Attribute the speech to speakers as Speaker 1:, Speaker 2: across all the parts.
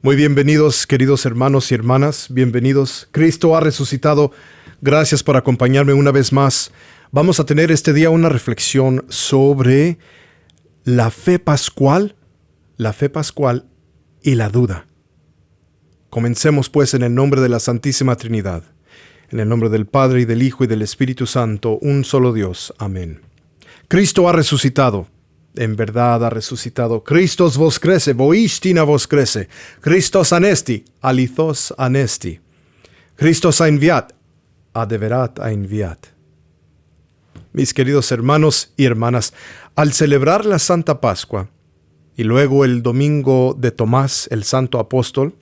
Speaker 1: Muy bienvenidos, queridos hermanos y hermanas, bienvenidos. Cristo ha resucitado. Gracias por acompañarme una vez más. Vamos a tener este día una reflexión sobre la fe pascual y la duda. Comencemos pues en el nombre de la Santísima Trinidad, en el nombre del Padre y del Hijo y del Espíritu Santo, un solo Dios. Amén. Cristo ha resucitado. En verdad ha resucitado. Christos vos crece, voistina vos crece. Christos anesti, alithos anesti. Christos a enviat, adeverat a enviat. Mis queridos hermanos y hermanas, al celebrar la Santa Pascua y luego el domingo de Tomás, el Santo Apóstol,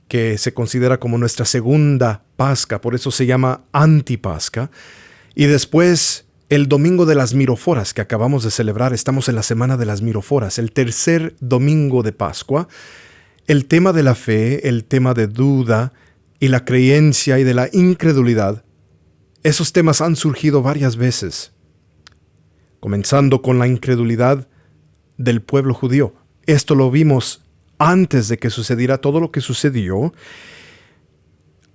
Speaker 1: que se considera como nuestra segunda Pascua, por eso se llama Antipascua, y después el domingo de las Miroforas que acabamos de celebrar, estamos en la semana de las Miroforas, el tercer domingo de Pascua. El tema de la fe, el tema de duda y la creencia y de la incredulidad, esos temas han surgido varias veces, comenzando con la incredulidad del pueblo judío. Esto lo vimos antes de que sucediera todo lo que sucedió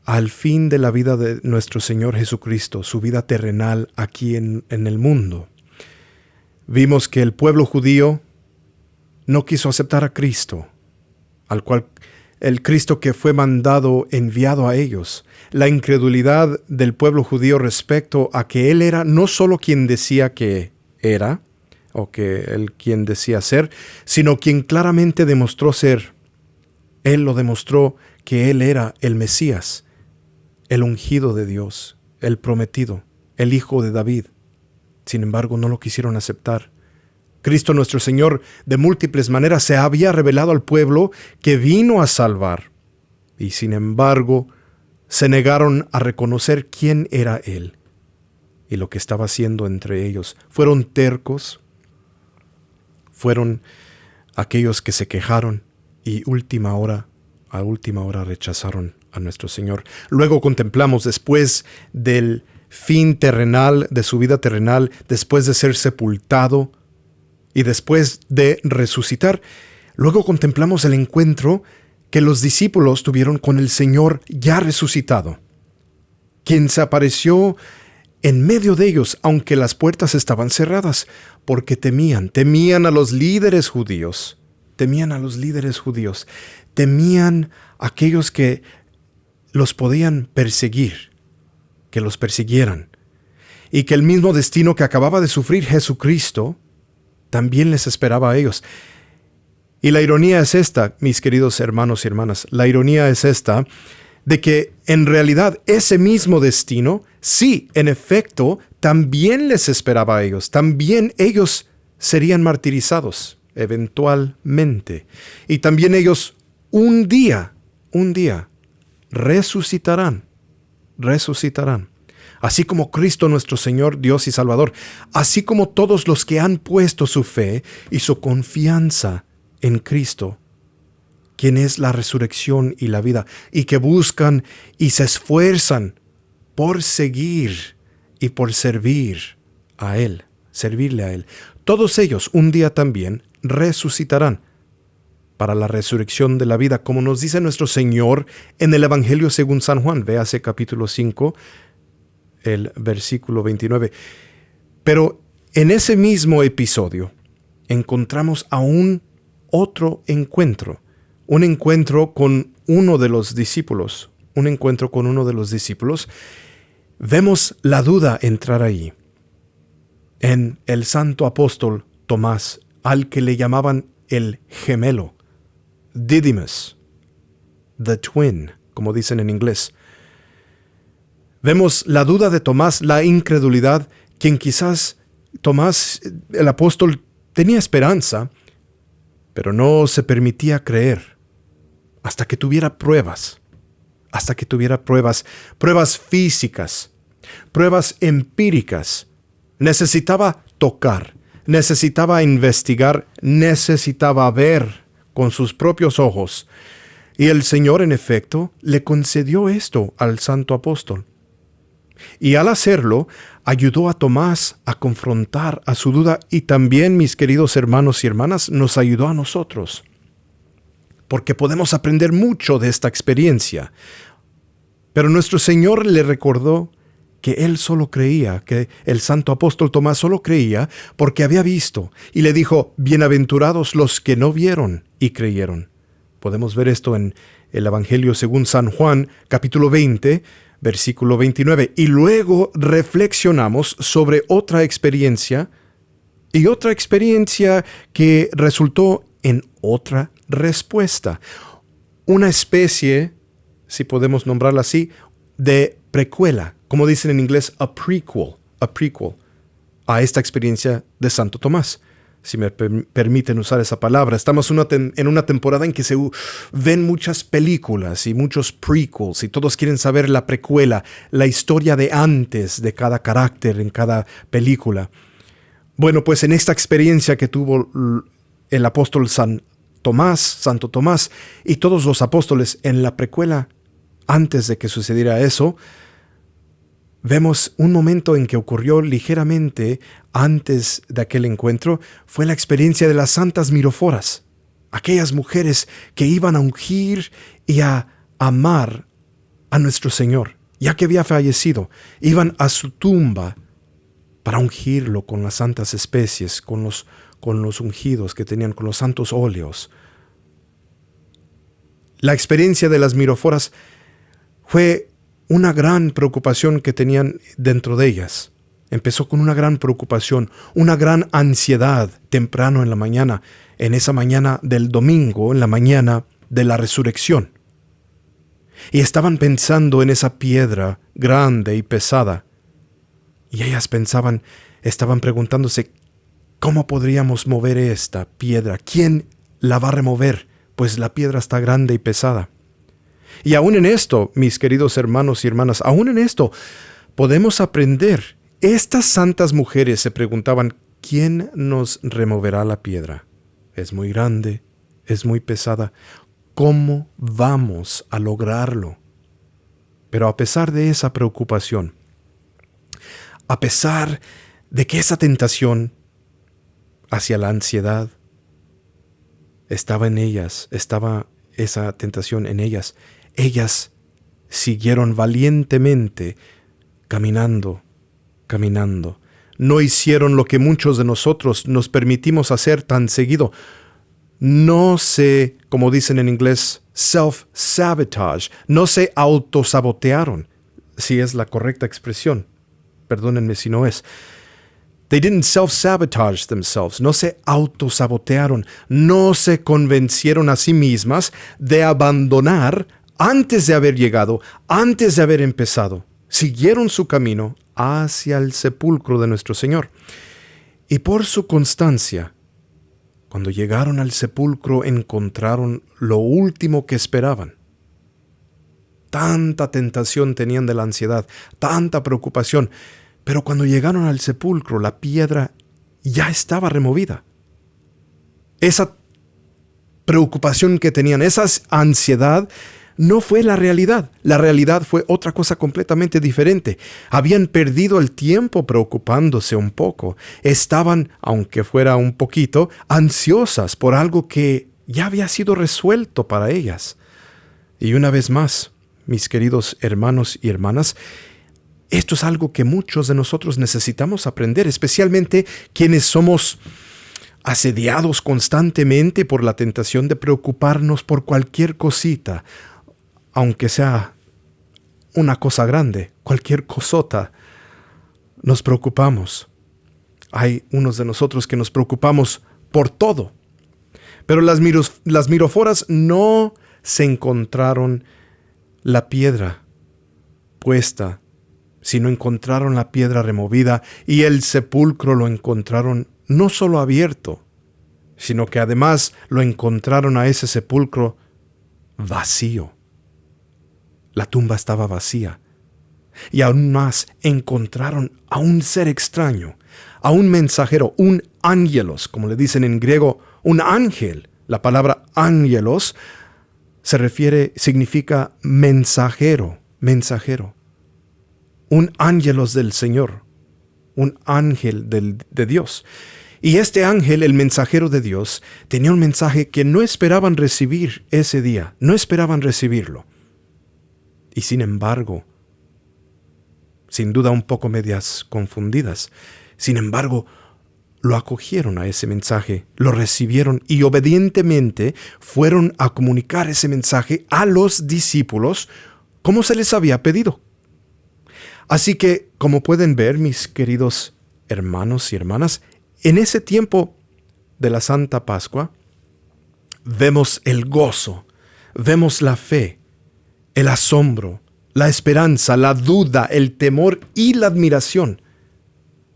Speaker 1: al fin de la vida de nuestro Señor Jesucristo, su vida terrenal aquí en el mundo. Vimos que el pueblo judío no quiso aceptar a Cristo, al cual el Cristo que fue mandado, enviado a ellos. La incredulidad del pueblo judío respecto a que Él era no solo quien decía que era, o que Él quien decía ser, sino quien claramente demostró ser. Él lo demostró que Él era el Mesías, el ungido de Dios, el prometido, el Hijo de David. Sin embargo, no lo quisieron aceptar. Cristo nuestro Señor de múltiples maneras se había revelado al pueblo que vino a salvar. Y sin embargo, se negaron a reconocer quién era Él y lo que estaba haciendo entre ellos. Fueron tercos, fueron aquellos que se quejaron y a última hora rechazaron a nuestro Señor. Luego contemplamos, después del fin terrenal, de su vida terrenal, después de ser sepultado y después de resucitar, luego contemplamos el encuentro que los discípulos tuvieron con el Señor ya resucitado, quien se apareció en medio de ellos, aunque las puertas estaban cerradas, porque temían a los líderes judíos, temían a aquellos que los podían perseguir, que los persiguieran, y que el mismo destino que acababa de sufrir Jesucristo también les esperaba a ellos. Y la ironía es esta, mis queridos hermanos y hermanas, la ironía es esta, de que en realidad ese mismo destino, sí, en efecto, también les esperaba a ellos, también ellos serían martirizados, eventualmente, y también ellos un día, resucitarán. Así como Cristo nuestro Señor, Dios y Salvador, así como todos los que han puesto su fe y su confianza en Cristo, quien es la resurrección y la vida, y que buscan y se esfuerzan por seguir y por servirle a Él. Todos ellos un día también resucitarán para la resurrección de la vida, como nos dice nuestro Señor en el Evangelio según San Juan. Véase capítulo 5, el versículo 29. Pero en ese mismo episodio encontramos aún otro encuentro, un encuentro con uno de los discípulos. Vemos la duda entrar ahí, en el santo apóstol Tomás, al que le llamaban el gemelo, Didymus, the twin, como dicen en inglés. Vemos la duda de Tomás, la incredulidad, quien quizás Tomás, el apóstol, tenía esperanza, pero no se permitía creer hasta que tuviera pruebas, pruebas físicas, pruebas empíricas. Necesitaba tocar, necesitaba investigar, necesitaba ver con sus propios ojos. Y el Señor, en efecto, le concedió esto al santo apóstol. Y al hacerlo, ayudó a Tomás a confrontar a su duda y también, mis queridos hermanos y hermanas, nos ayudó a nosotros. porque podemos aprender mucho de esta experiencia. Pero nuestro Señor le recordó que él solo creía, que el santo apóstol Tomás solo creía porque había visto, y le dijo: bienaventurados los que no vieron y creyeron. Podemos ver esto en el Evangelio según San Juan, capítulo 20, versículo 29. Y luego reflexionamos sobre otra experiencia, y otra experiencia que resultó en otra respuesta. Una especie, si podemos nombrarla así, de precuela, como dicen en inglés, a prequel a esta experiencia de Santo Tomás. Si me permiten usar esa palabra. Estamos en una temporada en que se ven muchas películas y muchos prequels, y todos quieren saber la precuela, la historia de antes de cada carácter en cada película. Bueno, pues en esta experiencia que tuvo el apóstol Santo Tomás y todos los apóstoles en la precuela, antes de que sucediera eso, vemos un momento en que ocurrió ligeramente antes de aquel encuentro. Fue la experiencia de las santas miroforas, aquellas mujeres que iban a ungir y a amar a nuestro Señor, ya que había fallecido. Iban a su tumba para ungirlo con las santas especies, con los ungidos que tenían, con los santos óleos. La experiencia de las miroforas fue una gran preocupación que tenían dentro de ellas. Empezó con una gran preocupación, una gran ansiedad temprano en la mañana, en esa mañana del domingo, en la mañana de la resurrección. Y estaban pensando en esa piedra grande y pesada. Y ellas estaban preguntándose: ¿cómo podríamos mover esta piedra? ¿Quién la va a remover? Pues la piedra está grande y pesada. Y aún en esto, mis queridos hermanos y hermanas, aún en esto podemos aprender. Estas santas mujeres se preguntaban: ¿quién nos removerá la piedra? Es muy grande, es muy pesada. ¿Cómo vamos a lograrlo? Pero a pesar de esa preocupación, a pesar de que esa tentación hacia la ansiedad estaba en ellas, estaba esa tentación en ellas, ellas siguieron valientemente caminando. No hicieron lo que muchos de nosotros nos permitimos hacer tan seguido. No se, como dicen en inglés, self-sabotage. No se autosabotearon, si es la correcta expresión. Perdónenme si no es. They didn't self-sabotage themselves. No se autosabotearon. No se convencieron a sí mismas de abandonar antes de haber llegado, antes de haber empezado. Siguieron su camino hacia el sepulcro de nuestro Señor. Y por su constancia, cuando llegaron al sepulcro, encontraron lo último que esperaban. Tanta tentación tenían de la ansiedad, tanta preocupación, pero cuando llegaron al sepulcro, la piedra ya estaba removida. Esa preocupación que tenían, esa ansiedad, no fue la realidad. La realidad fue otra cosa completamente diferente. Habían perdido el tiempo preocupándose un poco. Estaban, aunque fuera un poquito, ansiosas por algo que ya había sido resuelto para ellas. Y una vez más, mis queridos hermanos y hermanas, esto es algo que muchos de nosotros necesitamos aprender, especialmente quienes somos asediados constantemente por la tentación de preocuparnos por cualquier cosita, aunque sea una cosa grande, cualquier cosota, nos preocupamos. Hay unos de nosotros que nos preocupamos por todo. Pero las miroforas no se encontraron la piedra puesta, sino encontraron la piedra removida, y el sepulcro lo encontraron no solo abierto, sino que además lo encontraron a ese sepulcro vacío. La tumba estaba vacía. Y aún más encontraron a un ser extraño, a un mensajero, un ángelos, como le dicen en griego, un ángel. La palabra ángelos significa mensajero. Un ángelos del Señor, un ángel de Dios. Y este ángel, el mensajero de Dios, tenía un mensaje que no esperaban recibir ese día, no esperaban recibirlo. Y sin embargo, sin duda un poco medias confundidas, sin embargo, lo acogieron a ese mensaje, lo recibieron y obedientemente fueron a comunicar ese mensaje a los discípulos como se les había pedido. Así que, como pueden ver, mis queridos hermanos y hermanas, en ese tiempo de la Santa Pascua, vemos el gozo, vemos la fe, el asombro, la esperanza, la duda, el temor y la admiración.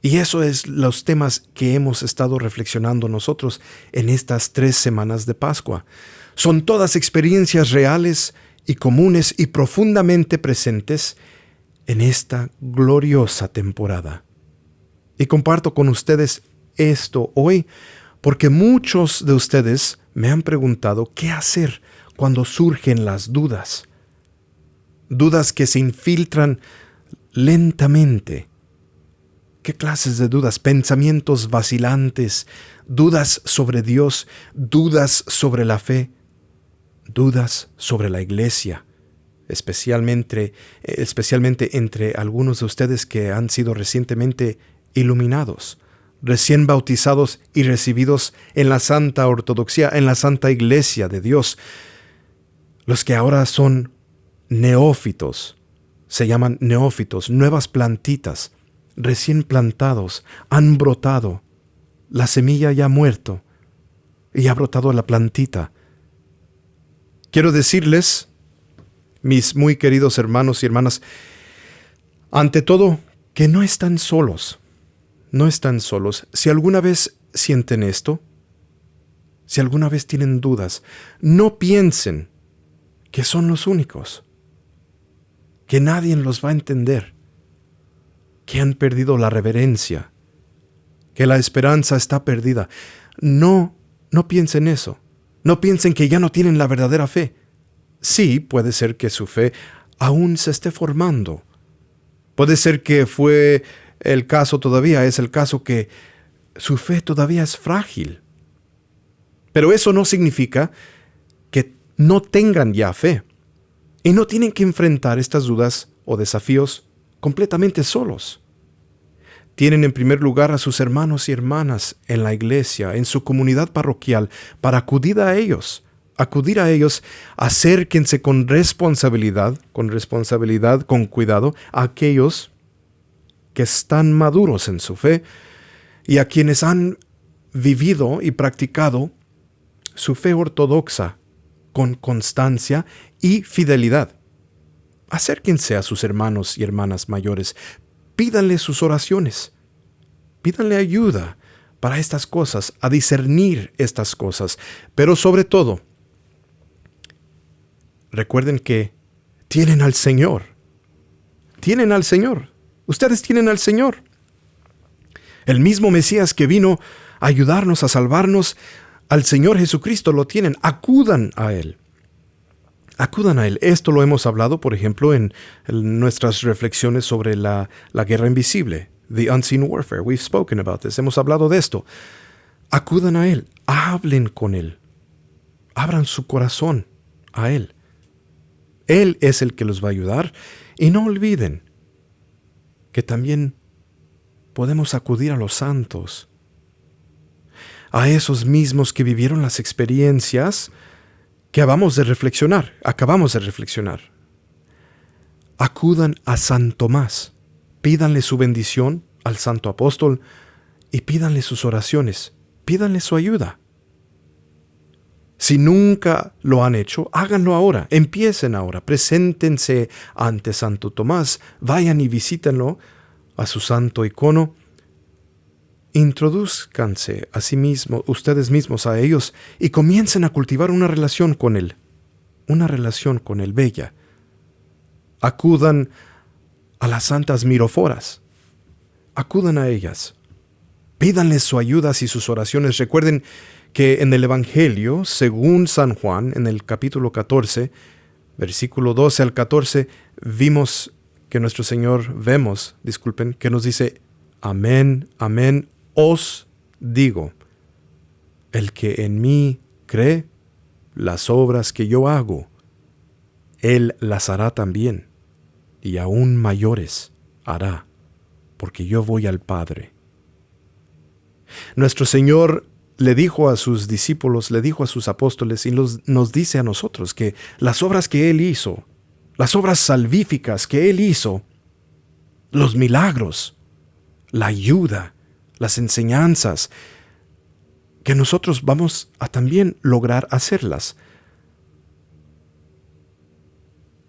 Speaker 1: Y eso es los temas que hemos estado reflexionando nosotros en estas 3 semanas de Pascua. Son todas experiencias reales y comunes y profundamente presentes en esta gloriosa temporada. Y comparto con ustedes esto hoy porque muchos de ustedes me han preguntado qué hacer cuando surgen las dudas. Dudas que se infiltran lentamente. ¿Qué clases de dudas? Pensamientos vacilantes, dudas sobre Dios, dudas sobre la fe, dudas sobre la iglesia, especialmente entre algunos de ustedes que han sido recientemente iluminados, recién bautizados y recibidos en la Santa Ortodoxia, en la Santa Iglesia de Dios. Los que ahora son neófitos, se llaman neófitos, nuevas plantitas, recién plantados, han brotado, la semilla ya ha muerto y ha brotado la plantita. Quiero decirles, mis muy queridos hermanos y hermanas, ante todo, que no están solos. No están solos. Si alguna vez sienten esto, si alguna vez tienen dudas, no piensen que son los únicos, que nadie los va a entender, que han perdido la reverencia, que la esperanza está perdida. No piensen eso. No piensen que ya no tienen la verdadera fe. Sí, puede ser que su fe aún se esté formando. Puede ser que fue el caso todavía, es el caso que su fe todavía es frágil. Pero eso no significa que no tengan ya fe. Y no tienen que enfrentar estas dudas o desafíos completamente solos. Tienen en primer lugar a sus hermanos y hermanas en la iglesia, en su comunidad parroquial, para acudir a ellos, acérquense con responsabilidad, con cuidado, a aquellos que están maduros en su fe y a quienes han vivido y practicado su fe ortodoxa con constancia y fidelidad. Acérquense a sus hermanos y hermanas mayores, pídanle sus oraciones, pídanle ayuda para estas cosas, a discernir estas cosas, pero sobre todo, recuerden que tienen al Señor. Ustedes tienen al Señor. El mismo Mesías que vino a ayudarnos, a salvarnos, al Señor Jesucristo lo tienen. Acudan a Él. Esto lo hemos hablado, por ejemplo, en nuestras reflexiones sobre la guerra invisible, the unseen warfare. We've spoken about this. Hemos hablado de esto. Acudan a Él. Hablen con Él. Abran su corazón a Él. Él es el que los va a ayudar. Y no olviden que también podemos acudir a los santos, a esos mismos que vivieron las experiencias que acabamos de reflexionar. Acudan a San Tomás, pídanle su bendición al Santo Apóstol y pídanle sus oraciones, pídanle su ayuda. Si nunca lo han hecho, háganlo ahora, empiecen ahora, preséntense ante Santo Tomás, vayan y visítenlo a su santo icono, introduzcanse a sí mismos, ustedes mismos a ellos, y comiencen a cultivar una relación con Él bella. Acudan a las santas miroforas, acudan a ellas, pídanles su ayuda y sus oraciones. Recuerden que en el Evangelio, según San Juan, en el capítulo 14, versículo 12 al 14, vemos que nos dice: amén, amén, os digo, el que en mí cree, las obras que yo hago, él las hará también, y aún mayores hará, porque yo voy al Padre. Nuestro Señor le dijo a sus discípulos, le dijo a sus apóstoles, y nos dice a nosotros que las obras que Él hizo, las obras salvíficas que Él hizo, los milagros, la ayuda, las enseñanzas, que nosotros vamos a también lograr hacerlas.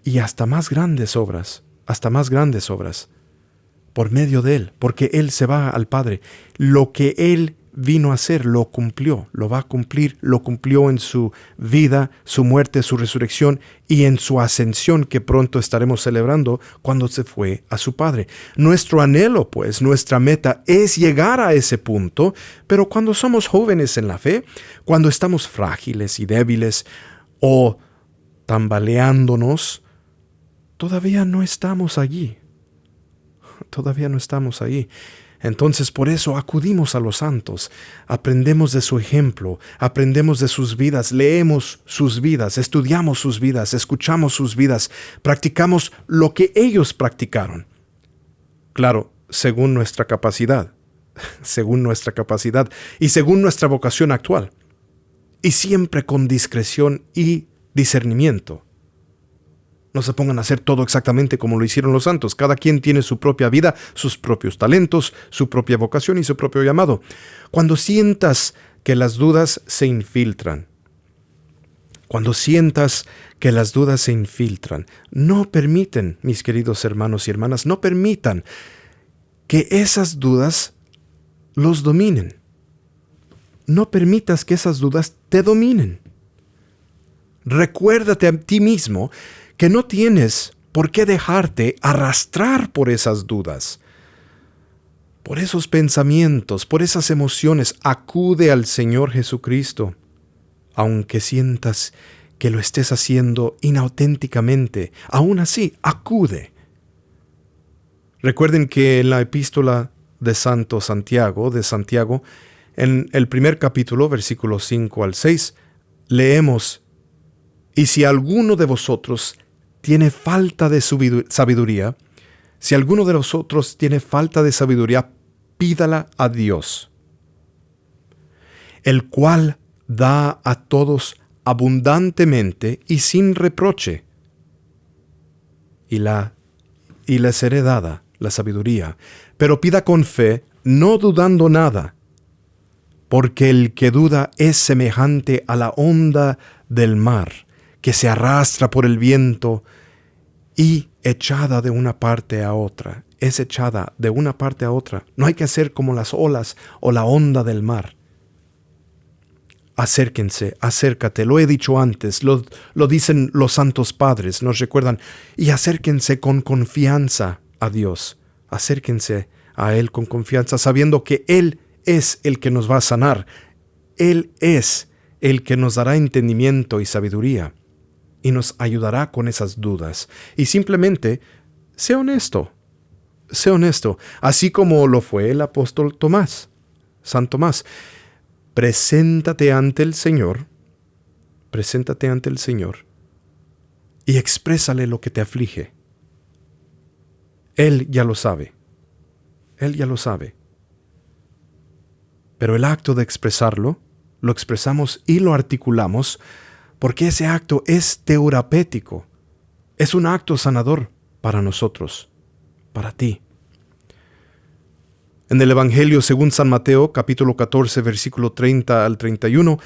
Speaker 1: Y hasta más grandes obras, por medio de Él, porque Él se va al Padre. Lo que Él vino a hacer, lo cumplió, lo va a cumplir, lo cumplió en su vida, su muerte, su resurrección y en su ascensión que pronto estaremos celebrando cuando se fue a su Padre. Nuestro anhelo, pues, nuestra meta es llegar a ese punto, pero cuando somos jóvenes en la fe, cuando estamos frágiles y débiles o tambaleándonos, todavía no estamos allí. Todavía no estamos ahí. Entonces por eso acudimos a los santos, aprendemos de su ejemplo, aprendemos de sus vidas, leemos sus vidas, estudiamos sus vidas, escuchamos sus vidas, practicamos lo que ellos practicaron. Claro, según nuestra capacidad y según nuestra vocación actual. Y siempre con discreción y discernimiento. No se pongan a hacer todo exactamente como lo hicieron los santos. Cada quien tiene su propia vida, sus propios talentos, su propia vocación y su propio llamado. Cuando sientas que las dudas se infiltran, no permiten, mis queridos hermanos y hermanas, no permitan que esas dudas los dominen. No permitas que esas dudas te dominen. Recuérdate a ti mismo que no tienes por qué dejarte arrastrar por esas dudas, por esos pensamientos, por esas emociones. Acude al Señor Jesucristo, aunque sientas que lo estés haciendo inauténticamente. Aún así, acude. Recuerden que en la epístola de Santiago, en el primer capítulo, versículos 5 al 6, leemos: y si alguno de vosotros tiene falta de sabiduría, pídala a Dios, el cual da a todos abundantemente y sin reproche, y les será dada la sabiduría. Pero pida con fe, no dudando nada, porque el que duda es semejante a la onda del mar, que se arrastra por el viento y echada de una parte a otra. Es echada de una parte a otra. No hay que hacer como las olas o la onda del mar. Acércate, lo he dicho antes, lo dicen los santos padres, nos recuerdan, y acérquense con confianza a Dios. Acérquense a Él con confianza, sabiendo que Él es el que nos va a sanar. Él es el que nos dará entendimiento y sabiduría, y nos ayudará con esas dudas. Y simplemente, sé honesto, así como lo fue el apóstol Tomás, San Tomás. Preséntate ante el Señor, y exprésale lo que te aflige. Él ya lo sabe. Pero el acto de expresarlo, lo expresamos y lo articulamos, porque ese acto es terapéutico, es un acto sanador para nosotros, para ti. En el Evangelio según San Mateo, capítulo 14, versículo 30 al 31,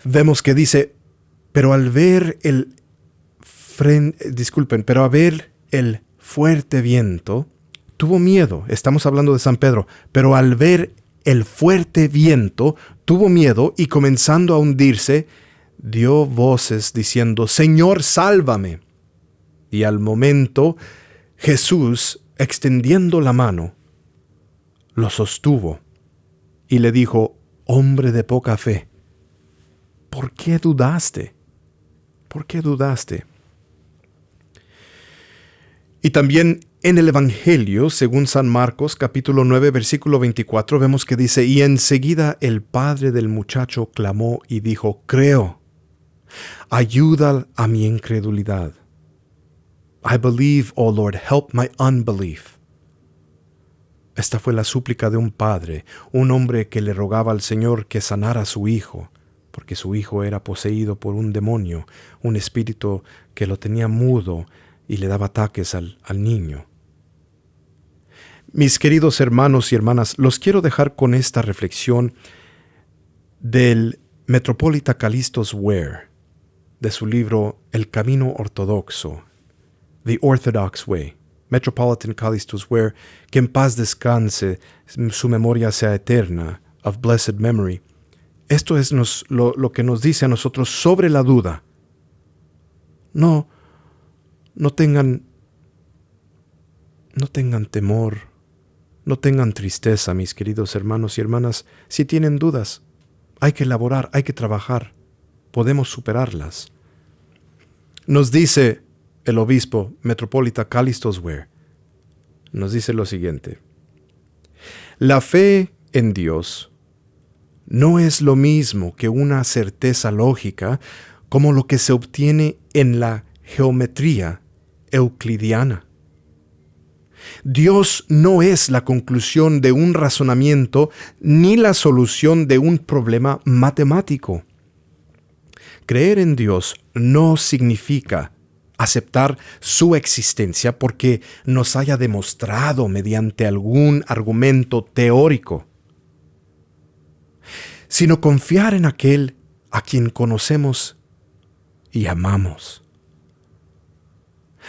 Speaker 1: vemos que dice: pero al ver el fuerte viento, tuvo miedo. Estamos hablando de San Pedro. Pero al ver el fuerte viento, tuvo miedo y comenzando a hundirse, dio voces diciendo: Señor, sálvame. Y al momento, Jesús, extendiendo la mano, lo sostuvo y le dijo: hombre de poca fe, ¿por qué dudaste? Y también En el Evangelio, según San Marcos, capítulo 9, versículo 24, vemos que dice, y enseguida el padre del muchacho clamó y dijo, creo, ayuda a mi incredulidad. I believe, oh Lord, help my unbelief. Esta fue la súplica de un padre, un hombre que le rogaba al Señor que sanara a su hijo, porque su hijo era poseído por un demonio, un espíritu que lo tenía mudo y le daba ataques al niño. Mis queridos hermanos y hermanas, los quiero dejar con esta reflexión del metropolita Kallistos Ware, de su libro El Camino Ortodoxo, The Orthodox Way. Metropolitan Kallistos Ware, que en paz descanse, su memoria sea eterna, of blessed memory. Esto es lo que nos dice a nosotros sobre la duda. No tengan temor, no tengan tristeza, mis queridos hermanos y hermanas. Si tienen dudas, hay que elaborar, hay que trabajar. Podemos superarlas. Nos dice el obispo metropolita Kallistos Ware, nos dice lo siguiente. La fe en Dios no es lo mismo que una certeza lógica como lo que se obtiene en la geometría euclidiana. Dios no es la conclusión de un razonamiento ni la solución de un problema matemático. Creer en Dios no significa aceptar su existencia porque nos haya demostrado mediante algún argumento teórico, sino confiar en aquel a quien conocemos y amamos.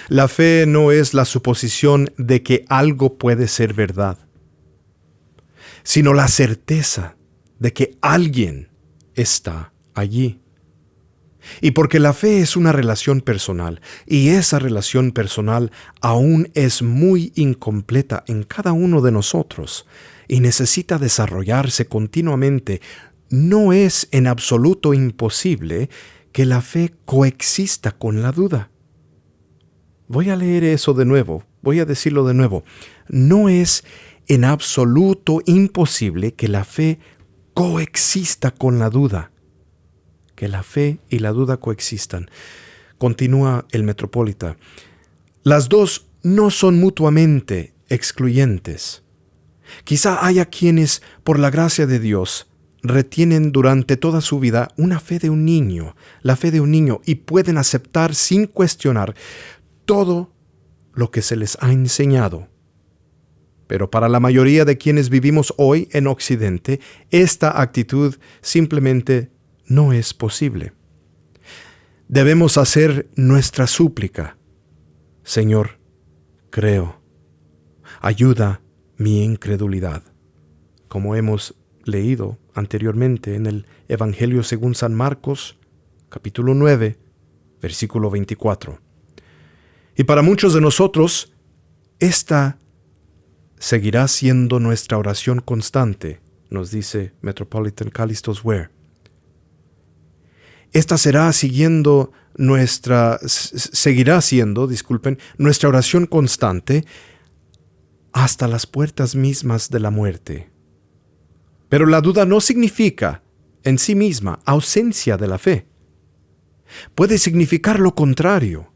Speaker 1: La fe no es la suposición de que algo puede ser verdad, sino la certeza de que alguien está allí. Y porque la fe es una relación personal, y esa relación personal aún es muy incompleta en cada uno de nosotros, y necesita desarrollarse continuamente, no es en absoluto imposible que la fe coexista con la duda. Voy a leer eso de nuevo, voy a decirlo de nuevo. No es en absoluto imposible que la fe coexista con la duda. Que la fe y la duda coexistan. Continúa el metropolita. Las dos no son mutuamente excluyentes. Quizá haya quienes, por la gracia de Dios, retienen durante toda su vida una fe de un niño, la fe de un niño, y pueden aceptar sin cuestionar todo lo que se les ha enseñado. Pero para la mayoría de quienes vivimos hoy en Occidente, esta actitud simplemente no es posible. Debemos hacer nuestra súplica. Señor, creo. Ayuda mi incredulidad. Como hemos leído anteriormente en el Evangelio según San Marcos, capítulo 9, versículo 24. Y para muchos de nosotros, esta seguirá siendo nuestra oración constante, nos dice Metropolitan Kallistos Ware. Esta seguirá siendo nuestra oración constante hasta las puertas mismas de la muerte. Pero la duda no significa en sí misma ausencia de la fe. Puede significar lo contrario,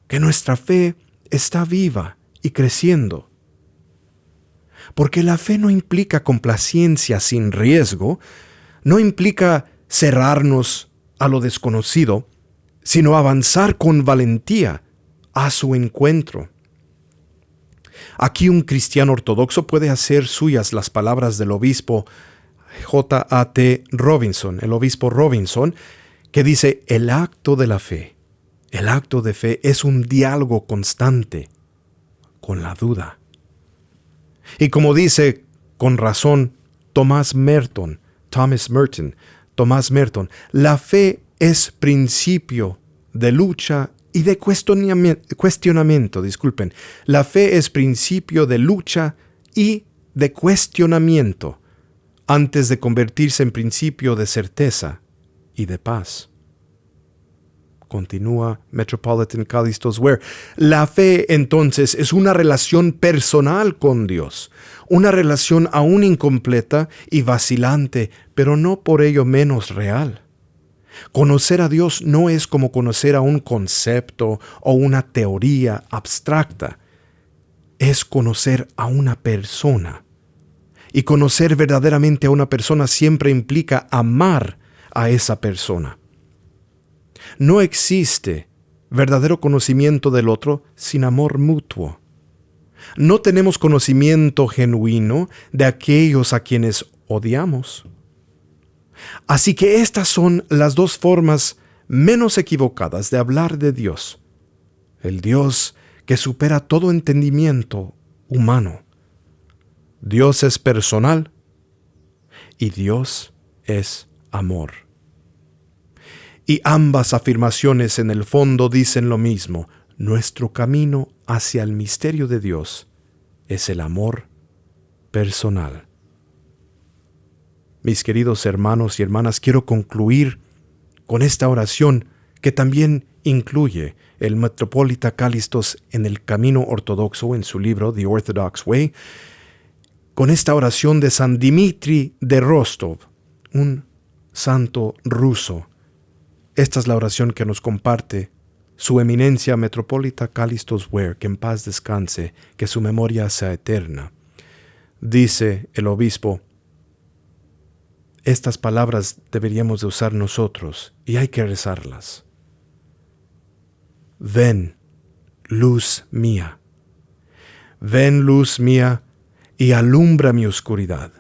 Speaker 1: que nuestra fe está viva y creciendo. Porque la fe no implica complacencia sin riesgo, no implica cerrarnos a lo desconocido, sino avanzar con valentía a su encuentro. Aquí un cristiano ortodoxo puede hacer suyas las palabras del obispo J.A.T. Robinson, el obispo Robinson, que dice, el acto de fe es un diálogo constante con la duda. Y como dice con razón Thomas Merton, la fe es principio de lucha y de cuestionamiento. La fe es principio de lucha y de cuestionamiento antes de convertirse en principio de certeza y de paz. Continúa Metropolitan Callistos Ware. La fe, entonces, es una relación personal con Dios, una relación aún incompleta y vacilante, pero no por ello menos real. Conocer a Dios no es como conocer a un concepto o una teoría abstracta. Es conocer a una persona. Y conocer verdaderamente a una persona siempre implica amar a esa persona. No existe verdadero conocimiento del otro sin amor mutuo. No tenemos conocimiento genuino de aquellos a quienes odiamos. Así que estas son las dos formas menos equivocadas de hablar de Dios. El Dios que supera todo entendimiento humano. Dios es personal y Dios es amor. Y ambas afirmaciones en el fondo dicen lo mismo. Nuestro camino hacia el misterio de Dios es el amor personal. Mis queridos hermanos y hermanas, quiero concluir con esta oración que también incluye el Metropolita Callistos en el Camino Ortodoxo en su libro The Orthodox Way, con esta oración de San Dmitri de Rostov, un santo ruso. Esta es la oración que nos comparte su eminencia Metropolita Callistos Ware, que en paz descanse, que su memoria sea eterna. Dice el obispo: estas palabras deberíamos de usar nosotros y hay que rezarlas. Ven, luz mía. Ven, luz mía, y alumbra mi oscuridad.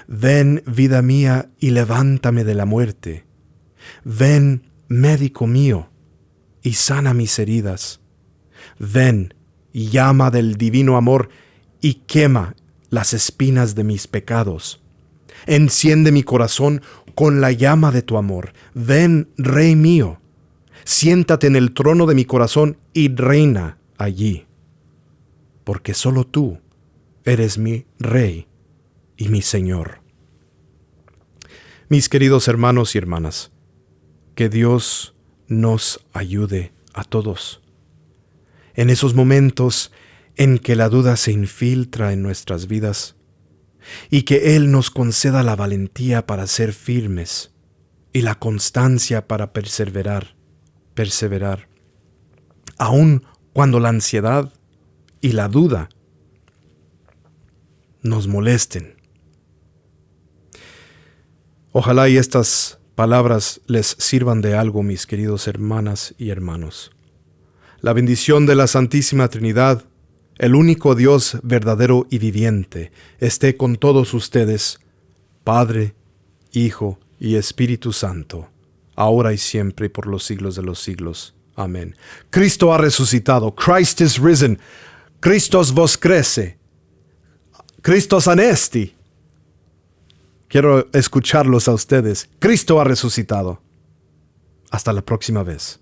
Speaker 1: Ven, vida mía, y levántame de la muerte. Ven, médico mío, y sana mis heridas. Ven, llama del divino amor, y quema las espinas de mis pecados. Enciende mi corazón con la llama de tu amor. Ven, Rey mío, siéntate en el trono de mi corazón y reina allí. Porque solo tú eres mi Rey y mi Señor. Mis queridos hermanos y hermanas, que Dios nos ayude a todos. En esos momentos en que la duda se infiltra en nuestras vidas, y que Él nos conceda la valentía para ser firmes y la constancia para perseverar, aun cuando la ansiedad y la duda nos molesten. Ojalá y estas palabras les sirvan de algo, mis queridos hermanas y hermanos. La bendición de la Santísima Trinidad, el único Dios verdadero y viviente, esté con todos ustedes, Padre, Hijo y Espíritu Santo, ahora y siempre y por los siglos de los siglos. Amén. Cristo ha resucitado. Christ is risen. Christos voskreσε. Christos anesti. Quiero escucharlos a ustedes. Cristo ha resucitado. Hasta la próxima vez.